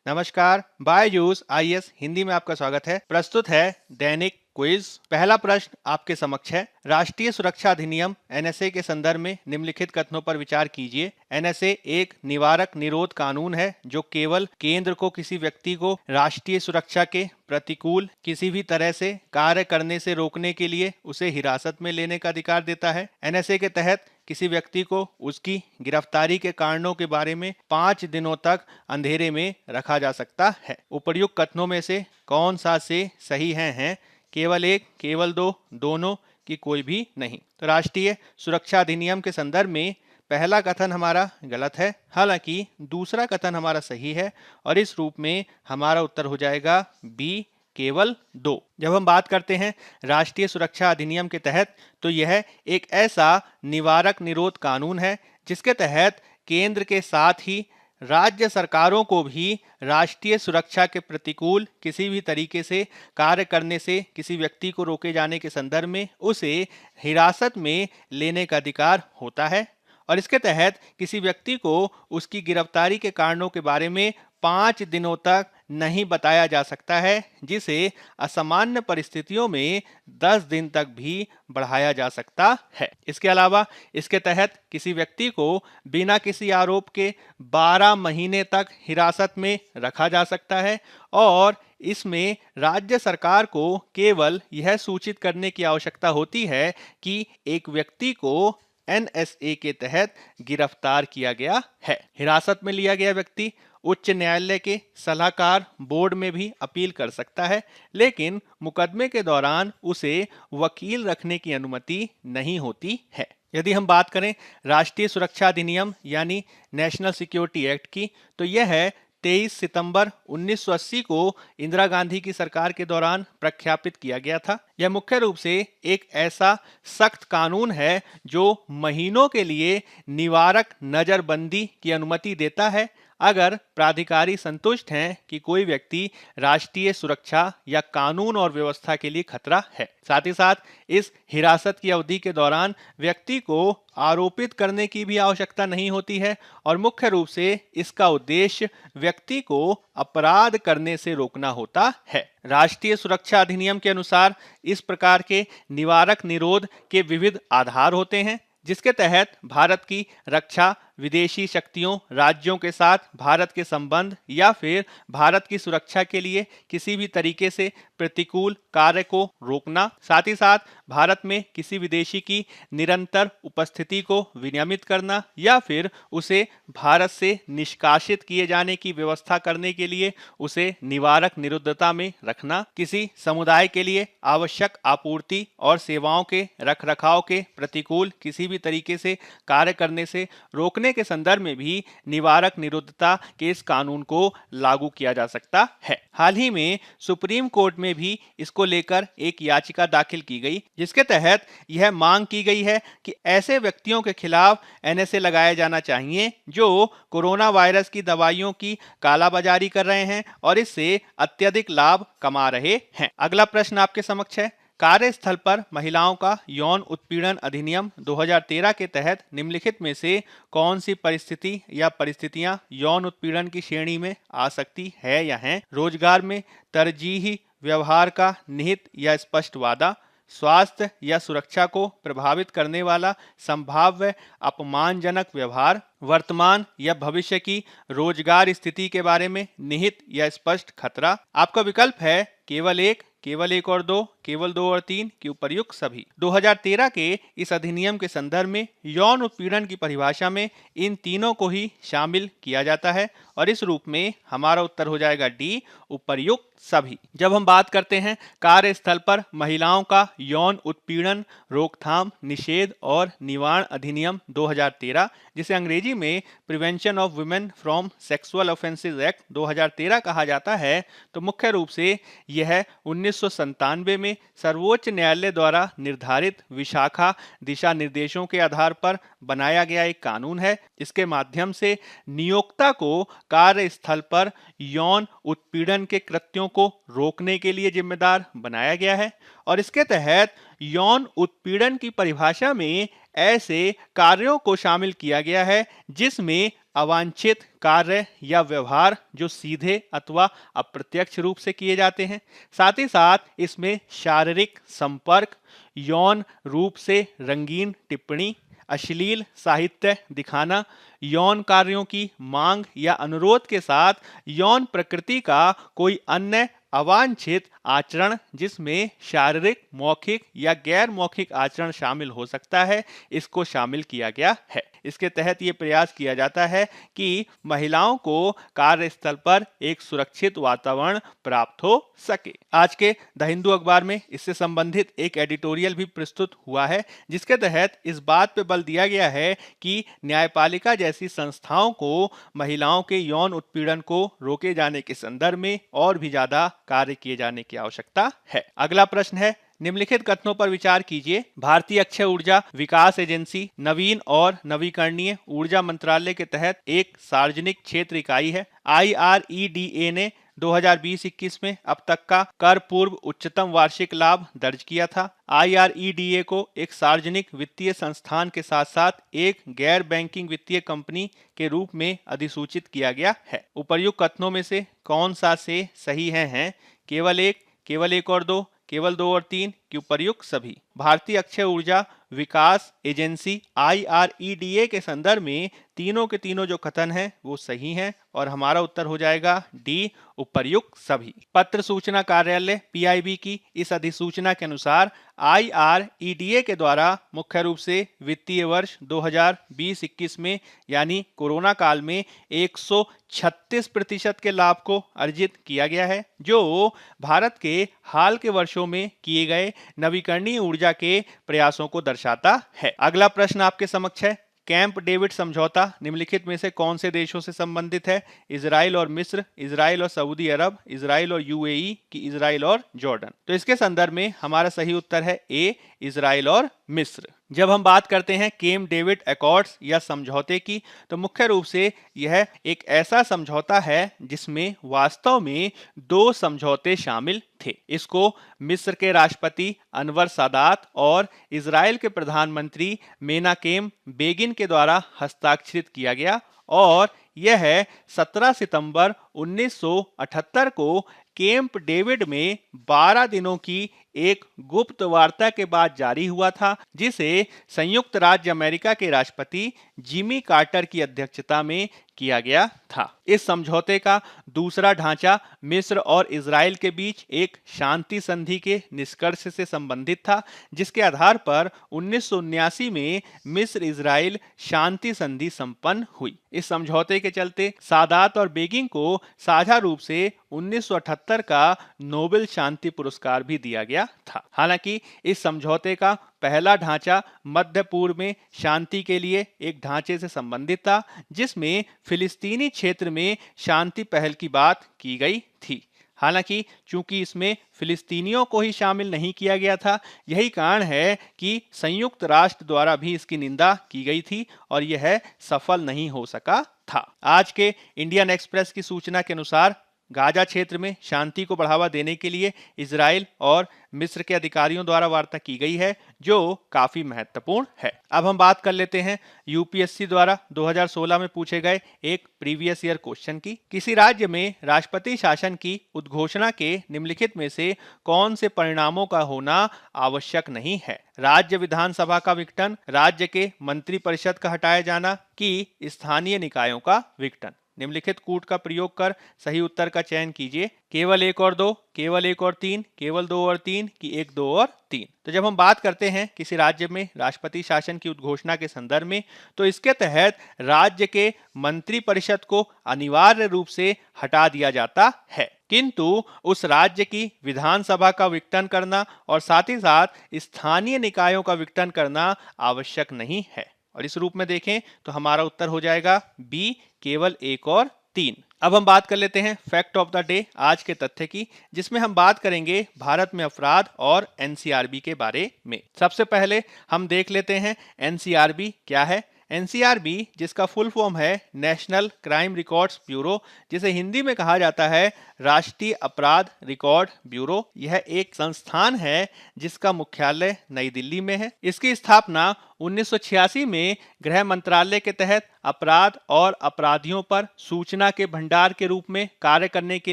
नमस्कार, बायजूस आईएएस हिंदी में आपका स्वागत है। प्रस्तुत है दैनिक क्विज। पहला प्रश्न आपके समक्ष है। राष्ट्रीय सुरक्षा अधिनियम एनएसए के संदर्भ में निम्नलिखित कथनों पर विचार कीजिए। एनएसए एक निवारक निरोध कानून है जो केवल केंद्र को किसी व्यक्ति को राष्ट्रीय सुरक्षा के प्रतिकूल किसी भी तरह से कार्य करने से रोकने के लिए उसे हिरासत में लेने का अधिकार देता है। एनएसए के तहत किसी व्यक्ति को उसकी गिरफ्तारी के कारणों के बारे में 5 दिनों तक अंधेरे में रखा जा सकता है। उपर्युक्त कथनों में से कौन सा से सही हैं? केवल एक, केवल दो, दोनों की कोई भी नहीं। तो राष्ट्रीय सुरक्षा अधिनियम के संदर्भ में पहला कथन हमारा गलत है, हालांकि दूसरा कथन हमारा सही है और इस रूप में हमारा उत्तर हो जाएगा बी, केवल दो। जब हम बात करते हैं राष्ट्रीय सुरक्षा अधिनियम के तहत, तो यह एक ऐसा निवारक निरोध कानून है जिसके तहत केंद्र के साथ ही राज्य सरकारों को भी राष्ट्रीय सुरक्षा के प्रतिकूल किसी भी तरीके से कार्य करने से किसी व्यक्ति को रोके जाने के संदर्भ में उसे हिरासत में लेने का अधिकार होता है और इसके तहत किसी व्यक्ति को उसकी गिरफ्तारी के कारणों के बारे में 5 दिनों तक नहीं बताया जा सकता है, जिसे असामान्य परिस्थितियों में 10 दिन तक भी बढ़ाया जा सकता है। इसके अलावा इसके तहत किसी व्यक्ति को बिना किसी आरोप के 12 महीने तक हिरासत में रखा जा सकता है और इसमें राज्य सरकार को केवल यह सूचित करने की आवश्यकता होती है कि एक व्यक्ति को एनएसए के तहत गिरफ्तार किया गया है। हिरासत में लिया गया व्यक्ति उच्च न्यायालय के सलाहकार बोर्ड में भी अपील कर सकता है, लेकिन मुकदमे के दौरान उसे वकील रखने की अनुमति नहीं होती है। यदि हम बात करें राष्ट्रीय सुरक्षा अधिनियम यानी नेशनल सिक्योरिटी एक्ट की, तो यह है 23 सितंबर 1980 को इंदिरा गांधी की सरकार के दौरान प्रख्यापित किया गया था। यह मुख्य रूप से एक ऐसा सख्त कानून है जो महीनों के लिए निवारक नजरबंदी की अनुमति देता है अगर प्राधिकारी संतुष्ट हैं कि कोई व्यक्ति राष्ट्रीय सुरक्षा या कानून और व्यवस्था के लिए खतरा है। साथ ही साथ इस हिरासत की अवधि के दौरान व्यक्ति को आरोपित करने की भी आवश्यकता नहीं होती है और मुख्य रूप से इसका उद्देश्य व्यक्ति को अपराध करने से रोकना होता है। राष्ट्रीय सुरक्षा अधिनियम के अनुसार इस प्रकार के निवारक निरोध के विविध आधार होते हैं, जिसके तहत भारत की रक्षा, विदेशी शक्तियों, राज्यों के साथ भारत के संबंध या फिर भारत की सुरक्षा के लिए किसी भी तरीके से प्रतिकूल कार्य को रोकना, साथ ही साथ भारत में किसी विदेशी की निरंतर उपस्थिति को विनियमित करना या फिर उसे भारत से निष्कासित किए जाने की व्यवस्था करने के लिए उसे निवारक निरुद्धता में रखना, किसी समुदाय के लिए आवश्यक आपूर्ति और सेवाओं के रखरखाव के प्रतिकूल किसी भी तरीके से कार्य करने से रोकने के संदर्भ में भी निवारक निरुद्धता के इस कानून को लागू किया जा सकता है। हाल ही में सुप्रीम कोर्ट में भी इसको लेकर एक याचिका दाखिल की गई, जिसके तहत यह मांग की गई है कि ऐसे व्यक्तियों के खिलाफ एनएसए लगाया जाना चाहिए जो कोरोना वायरस की दवाइयों की कालाबाजारी कर रहे हैं और इससे अत्यधिक लाभ कमा रहे हैं। अगला प्रश्न आपके समक्ष है। कार्यस्थल पर महिलाओं का यौन उत्पीड़न अधिनियम 2013 के तहत निम्नलिखित में से कौन सी परिस्थिति या परिस्थितियां यौन उत्पीड़न की श्रेणी में आ सकती है या हैं? रोजगार में तरजीही व्यवहार का निहित या स्पष्ट वादा, स्वास्थ्य या सुरक्षा को प्रभावित करने वाला संभाव्य अपमानजनक व्यवहार, वर्तमान या भविष्य की रोजगार स्थिति के बारे में निहित या स्पष्ट खतरा। आपका विकल्प है केवल एक, केवल एक और दो, केवल दो और तीन की उपर्युक्त सभी। 2013 के इस अधिनियम के संदर्भ में यौन उत्पीड़न की परिभाषा में इन तीनों को ही शामिल किया जाता है और इस रूप में हमारा उत्तर हो जाएगा डी, उपर्युक्त सभी। जब हम बात करते हैं कार्यस्थल पर महिलाओं का यौन उत्पीड़न रोकथाम, निषेध और निवारण अधिनियम 2013, जिसे अंग्रेजी में prevention of women from sexual offences act 2013 कहा जाता है, तो मुख्य रूप से यह 1997 में सर्वोच्च न्यायालय द्वारा निर्धारित विशाखा दिशा निर्देशों के आधार पर बनाया गया एक कानून है। इसके माध्यम से नियोक्ता को कार्यस्थल पर यौन उत्पीड़न के कृत्यों को रोकने के लिए जिम्मेदार बनाया गया है और इसके तहत यौन उत्पीड़न की परिभाषा में ऐसे कार्यों को शामिल किया गया है जिसमें अवांछित कार्य या व्यवहार जो सीधे अथवा अप्रत्यक्ष रूप से किए जाते हैं। साथ ही साथ इसमें शारीरिक संपर्क, यौन रूप से रंगीन टिप्पणी, अश्लील साहित्य दिखाना, यौन कार्यों की मांग या अनुरोध के साथ यौन प्रकृति का कोई अन्य अवांछित आचरण जिसमें शारीरिक, मौखिक या गैर मौखिक आचरण शामिल हो सकता है, इसको शामिल किया गया है। इसके तहत ये प्रयास किया जाता है कि महिलाओं को कार्यस्थल पर एक सुरक्षित वातावरण प्राप्त हो सके। आज के द हिंदू अखबार में इससे संबंधित एक एडिटोरियल भी प्रस्तुत हुआ है, जिसके तहत इस बात पे बल दिया गया है कि न्यायपालिका जैसी संस्थाओं को महिलाओं के यौन उत्पीड़न को रोके जाने के संदर्भ में और भी ज्यादा कार्य किए जाने की आवश्यकता है। अगला प्रश्न है, निम्नलिखित कथनों पर विचार कीजिए। भारतीय अक्षय ऊर्जा विकास एजेंसी नवीन और नवीकरणीय ऊर्जा मंत्रालय के तहत एक सार्वजनिक क्षेत्र इकाई है। IREDA ने 2020-21 में अब तक का कर पूर्व उच्चतम वार्षिक लाभ दर्ज किया था। IREDA को एक सार्वजनिक वित्तीय संस्थान के साथ साथ एक गैर बैंकिंग वित्तीय कंपनी के रूप में अधिसूचित किया गया है। उपर्युक्त कथनों में से कौन सा से सही है? केवल एक और दो, केवल 2 और 3 कि उपर्युक्त सभी? भारतीय अक्षय ऊर्जा विकास एजेंसी IREDA के संदर्भ में तीनों के तीनों जो कथन हैं वो सही हैं और हमारा उत्तर हो जाएगा डी, उपर्युक्त सभी। पत्र सूचना कार्यालय PIB की इस अधिसूचना के अनुसार IREDA के द्वारा मुख्य रूप से वित्तीय वर्ष 2020-21 में यानी कोरोना काल में 136% के लाभ को अर्जित किया गया है, जो भारत के हाल के वर्षों में किए गए नवीकरणीय ऊर्जा के प्रयासों को दर्शाता है। अगला प्रश्न आपके समक्ष है, कैंप डेविड समझौता निम्नलिखित में से कौन से देशों से संबंधित है? इजराइल और मिस्र, इजराइल और सऊदी अरब, इजराइल और UAE की इजराइल और जॉर्डन? तो इसके संदर्भ में हमारा सही उत्तर है ए, इजराइल और मिस्र। जब हम बात करते हैं कैंप डेविड अकॉर्ड्स या समझौते की, तो मुख्य रूप से यह एक ऐसा समझौता है जिसमें वास्तव में 2 समझौते शामिल थे। इसको मिस्र के राष्ट्रपति अनवर सादात और इजराइल के प्रधानमंत्री मेनाकेम बेगिन के द्वारा हस्ताक्षरित किया गया और यह 17 सितंबर 1978 को कैंप डेविड में 12 दिनों की एक गुप्त वार्ता के बाद जारी हुआ था, जिसे संयुक्त राज्य अमेरिका के राष्ट्रपति जिमी कार्टर की अध्यक्षता में किया गया था। इस समझौते का दूसरा ढांचा मिस्र और इजराइल के बीच एक शांति संधि के निष्कर्ष से संबंधित था, जिसके आधार पर 1979 में मिस्र इजराइल शांति संधि संपन्न हुई। इस समझौते के चलते सादात और बेगिन को साझा रूप से 1978 का नोबेल शांति पुरस्कार भी दिया गया था। हालांकि इस समझौते का पहला ढांचा मध्य पूर्व में शांति के लिए एक ढांचे से संबंधित था, जिसमें फिलिस्तीनी क्षेत्र में शांति पहल की बात की गई थी। हालांकि चूंकि इसमें फिलिस्तीनियों को ही शामिल नहीं किया गया था, यही कारण है कि संयुक्त राष्ट्र द्वारा भी इसकी निंदा की गई थी और यह सफल नहीं हो सका था। आज के इंडियन एक्सप्रेस की सूचना के अनुसार गाजा क्षेत्र में शांति को बढ़ावा देने के लिए इजराइल और मिस्र के अधिकारियों द्वारा वार्ता की गई है, जो काफी महत्वपूर्ण है। अब हम बात कर लेते हैं UPSC द्वारा 2016 में पूछे गए एक प्रीवियस ईयर क्वेश्चन की। किसी राज्य में राष्ट्रपति शासन की उद्घोषणा के निम्नलिखित में से कौन से परिणामों का होना आवश्यक नहीं है? राज्य विधानसभा का विघटन, राज्य के मंत्रिपरिषद का हटाया जाना कि स्थानीय निकायों का विघटन? निम्नलिखित कूट का प्रयोग कर सही उत्तर का चयन कीजिए। केवल 1 और 2, केवल 1 और 3, केवल 2 और 3 कि 1, 2 और 3? तो जब हम बात करते हैं किसी राज्य में राष्ट्रपति शासन की उद्घोषणा के संदर्भ में, तो इसके तहत राज्य के मंत्रिपरिषद को अनिवार्य रूप से हटा दिया जाता है, किंतु उस राज्य की विधानसभा का विघटन करना और साथ ही साथ स्थानीय निकायों का विघटन करना आवश्यक नहीं है। और इस रूप में देखें तो हमारा उत्तर हो जाएगा बी, केवल 1 और 3। अब हम बात कर लेते हैं फैक्ट ऑफ द डे, आज के तथ्य की, जिसमें हम बात करेंगे भारत में अपराध और NCRB के बारे में। सबसे पहले हम देख लेते हैं NCRB क्या है। NCRB जिसका फुल फॉर्म है नेशनल क्राइम रिकॉर्ड्स ब्यूरो, जिसे हिंदी में कहा जाता है राष्ट्रीय अपराध रिकॉर्ड ब्यूरो। यह एक संस्थान है जिसका मुख्यालय नई दिल्ली में है। इसकी स्थापना 1986 में गृह मंत्रालय के तहत अपराध और अपराधियों पर सूचना के भंडार के रूप में कार्य करने के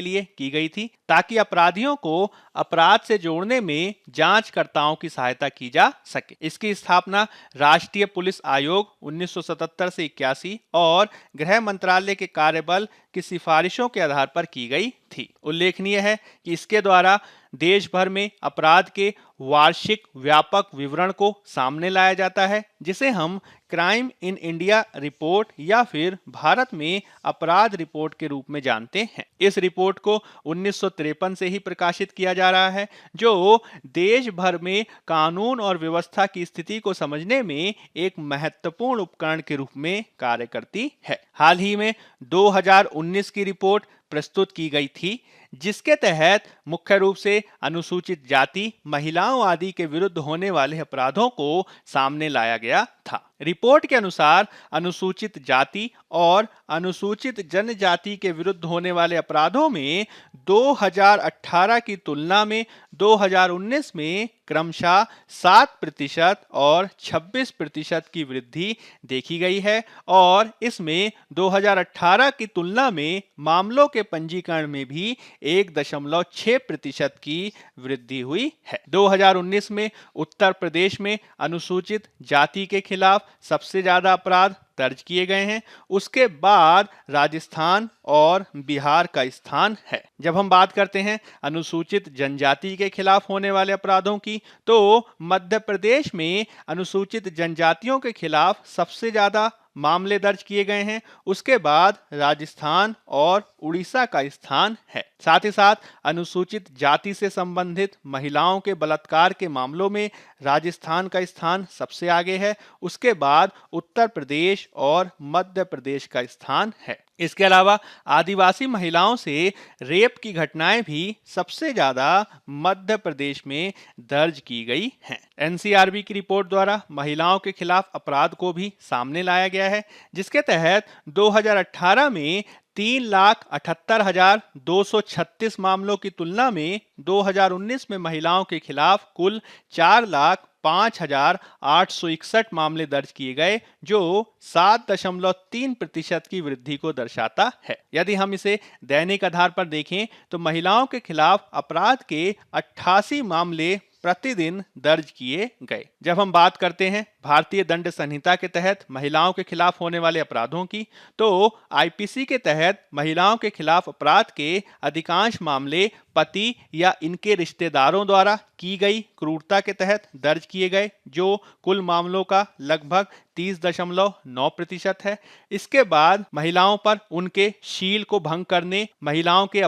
लिए की गई थी, ताकि अपराधियों को अपराध से जोड़ने में जांचकर्ताओं की सहायता की जा सके। इसकी स्थापना राष्ट्रीय पुलिस आयोग 1977 से 81 और गृह मंत्रालय के कार्यबल की सिफारिशों के आधार पर की गई थी। उल्लेखनीय है कि इसके द्वारा देश भर में अपराध के वार्षिक व्यापक विवरण को सामने लाया जाता है, जिसे हम क्राइम इन इंडिया रिपोर्ट या फिर भारत में अपराध रिपोर्ट के रूप में जानते हैं। इस रिपोर्ट को 1953 से ही प्रकाशित किया जा रहा है, जो देश भर में कानून और व्यवस्था की स्थिति को समझने में एक महत्वपूर्ण उपकरण के रूप में कार्य करती है। हाल ही में 2019 की रिपोर्ट प्रस्तुत की गई थी, जिसके तहत मुख्य रूप से अनुसूचित जाति, महिलाओं आदि के विरुद्ध होने वाले अपराधों को सामने लाया गया था। रिपोर्ट के अनुसार अनुसूचित जाति और अनुसूचित जनजाति के विरुद्ध होने वाले अपराधों में 2018 की तुलना में 2019 में क्रमशः 7% और 26% की वृद्धि देखी गई है और इसमें 2018 की तुलना में मामलों के पंजीकरण में भी 1.6% की वृद्धि हुई है। 2019 में उत्तर प्रदेश में अनुसूचित जाति के खिलाफ सबसे ज्यादा अपराध दर्ज किए गए हैं। उसके बाद राजस्थान और बिहार का स्थान है। जब हम बात करते हैं अनुसूचित जनजाति के खिलाफ होने वाले अपराधों की, तो मध्य प्रदेश में अनुसूचित जनजातियों के खिलाफ सबसे ज्यादा मामले दर्ज किए गए हैं। उसके बाद राजस्थान और उड़ीसा का स्थान है। साथ ही साथ अनुसूचित जाति से संबंधित महिलाओं के बलात्कार के मामलों में राजस्थान का स्थान सबसे आगे है। उसके बाद उत्तर प्रदेश और मध्य प्रदेश का स्थान है। इसके अलावा आदिवासी महिलाओं से रेप की घटनाएं भी सबसे ज्यादा मध्य प्रदेश में दर्ज की गई हैं। एनसीआरबी की रिपोर्ट द्वारा महिलाओं के खिलाफ अपराध को भी सामने लाया गया है, जिसके तहत 2018 में 3,78,236 मामलों की तुलना में 2019 में महिलाओं के खिलाफ कुल 4,05,861 मामले दर्ज किए गए, जो 7.3% की वृद्धि को दर्शाता है। यदि हम इसे दैनिक आधार पर देखें तो महिलाओं के खिलाफ अपराध के 88 मामले प्रतिदिन दर्ज किए गए। जब हम बात करते हैं भारतीय दंड संहिता के तहत महिलाओं के खिलाफ होने वाले अपराधों की, तो आईपीसी के तहत महिलाओं के खिलाफ अपराध के अधिकांश मामले पति या इनके रिश्तेदारों द्वारा की गई क्रूरता के तहत दर्ज किए गए, जो कुल मामलों का लगभग 30.9% है। इसके बाद महिलाओं पर उनके शील को भंग करने, महिलाओं के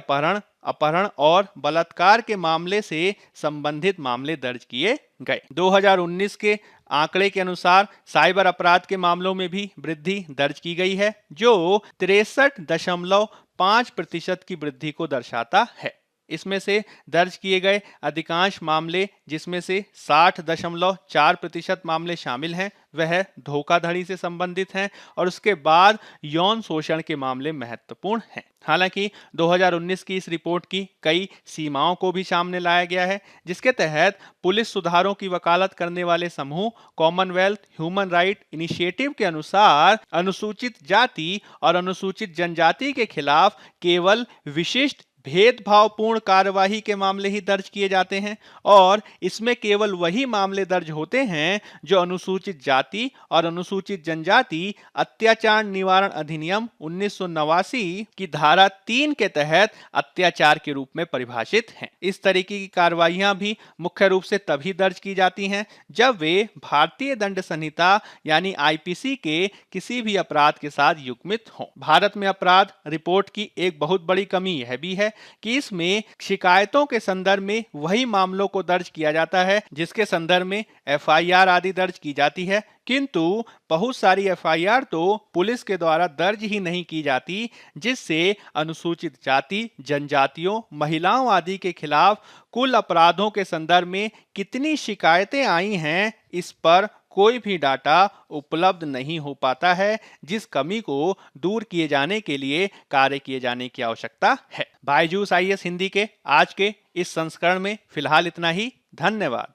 अपहरण और बलात्कार के मामले से संबंधित मामले दर्ज किए गए। 2019 के आंकड़े के अनुसार साइबर अपराध के मामलों में भी वृद्धि दर्ज की गई है, जो 63.5% की वृद्धि को दर्शाता है। इसमें से दर्ज किए गए अधिकांश मामले, जिसमें से 60.4% मामले शामिल हैं, वह धोखाधड़ी से संबंधित हैं और उसके बाद यौन शोषण के मामले महत्वपूर्ण हैं। हालांकि 2019 की इस रिपोर्ट की कई सीमाओं को भी सामने लाया गया है, जिसके तहत पुलिस सुधारों की वकालत करने वाले समूह कॉमनवेल्थ ह्यूमन राइट इनिशिएटिव के अनुसार अनुसूचित जाति और अनुसूचित जनजाति के खिलाफ केवल विशिष्ट भेदभावपूर्ण कार्यवाही के मामले ही दर्ज किए जाते हैं और इसमें केवल वही मामले दर्ज होते हैं जो अनुसूचित जाति और अनुसूचित जनजाति अत्याचार निवारण अधिनियम 1989 की धारा 3 के तहत अत्याचार के रूप में परिभाषित हैं। इस तरीके की कार्रवाइयां भी मुख्य रूप से तभी दर्ज की जाती हैं जब वे भारतीय दंड संहिता यानी आईपीसी के किसी भी अपराध के साथ युग्मित हों। भारत में अपराध रिपोर्ट की एक बहुत बड़ी कमी यह भी है कि इसमें शिकायतों के संदर्भ में वही मामलों को दर्ज किया जाता है जिसके संदर्भ में एफआईआर आदि दर्ज की जाती है, किंतु बहुत सारी एफआईआर तो पुलिस के द्वारा दर्ज ही नहीं की जाती, जिससे अनुसूचित जाति, जनजातियों, महिलाओं आदि के खिलाफ कुल अपराधों के संदर्भ में कितनी शिकायतें आई हैं, इस पर कोई भी डाटा उपलब्ध नहीं हो पाता है, जिस कमी को दूर किए जाने के लिए कार्य किए जाने की आवश्यकता है। बायजूस आईएएस हिंदी के आज के इस संस्करण में फिलहाल इतना ही। धन्यवाद।